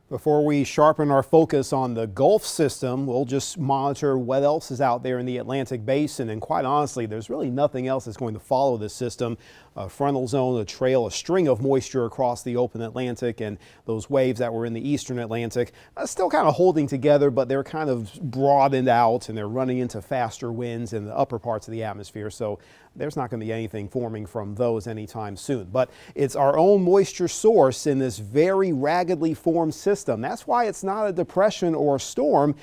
Before we sharpen our focus on the Gulf system, we'll just monitor what else is out there in the Atlantic basin. And quite honestly, there's really nothing else that's going to follow this system. A frontal zone, a trail, a string of moisture across the open Atlantic, and those waves that were in the eastern Atlantic still kind of holding together, but they're kind of broadened out and they're running into faster winds in the upper parts of the atmosphere. So there's not going to be anything forming from those anytime soon. But it's our own moisture source in this very raggedly formed system. That's why it's not a depression or a storm,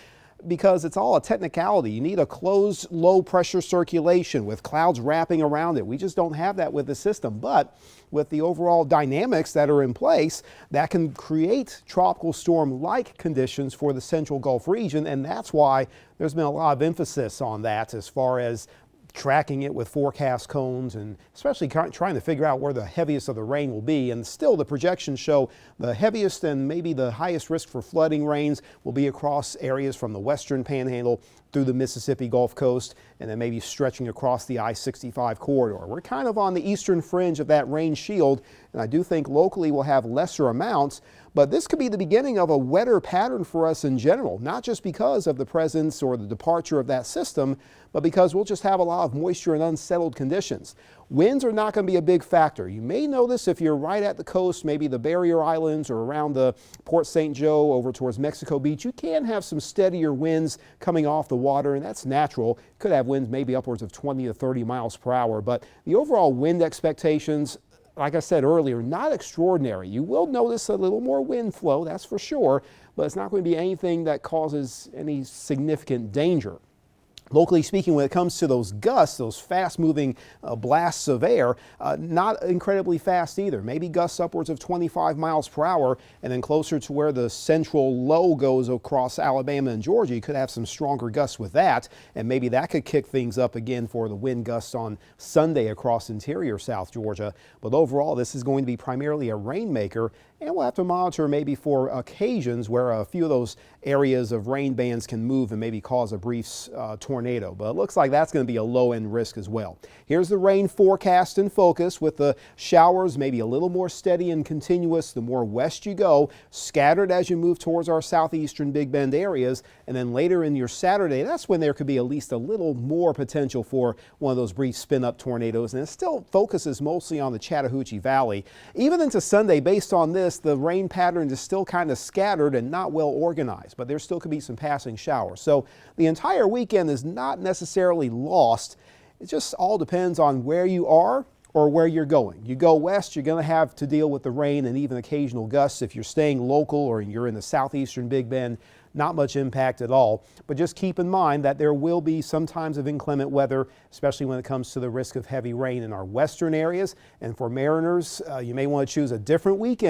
because it's all a technicality. You need a closed low pressure circulation with clouds wrapping around it. We just don't have that with the system. But with the overall dynamics that are in place, that can create tropical storm-like conditions for the central Gulf region. And that's why there's been a lot of emphasis on that as far as tracking it with forecast cones and especially trying to figure out where the heaviest of the rain will be. And still the projections show the heaviest and maybe the highest risk for flooding rains will be across areas from the western panhandle through the Mississippi Gulf Coast and then maybe stretching across the I-65 corridor. We're kind of on the eastern fringe of that rain shield, and I do think locally we'll have lesser amounts, but this could be the beginning of a wetter pattern for us in general, not just because of the presence or the departure of that system, but because we'll just have a lot of moisture and unsettled conditions. Winds are not going to be a big factor. You may notice if you're right at the coast, maybe the Barrier Islands or around the Port St. Joe over towards Mexico Beach, you can have some steadier winds coming off the water, and that's natural. Could have winds maybe upwards of 20 to 30 miles per hour, but the overall wind expectations, like I said earlier, not extraordinary. You will notice a little more wind flow, that's for sure, but it's not going to be anything that causes any significant danger. Locally speaking, when it comes to those gusts, those fast-moving blasts of air, not incredibly fast either. Maybe gusts upwards of 25 miles per hour, and then closer to where the central low goes across Alabama and Georgia, you could have some stronger gusts with that, and maybe that could kick things up again for the wind gusts on Sunday across interior South Georgia. But overall, this is going to be primarily a rainmaker, and we'll have to monitor maybe for occasions where a few of those areas of rain bands can move and maybe cause a brief tornado. But it looks like that's going to be a low-end risk as well. Here's the rain forecast in focus with the showers maybe a little more steady and continuous the more west you go, scattered as you move towards our southeastern Big Bend areas. And then later in your Saturday, that's when there could be at least a little more potential for one of those brief spin-up tornadoes. And it still focuses mostly on the Chattahoochee Valley. Even into Sunday, based on this, the rain pattern is still kind of scattered and not well organized, but there still could be some passing showers. So the entire weekend is not necessarily lost. It just all depends on where you are or where you're going. You go west, you're going to have to deal with the rain and even occasional gusts. If you're staying local or you're in the southeastern Big Bend, not much impact at all. But just keep in mind that there will be some times of inclement weather, especially when it comes to the risk of heavy rain in our western areas. And for mariners, you may want to choose a different weekend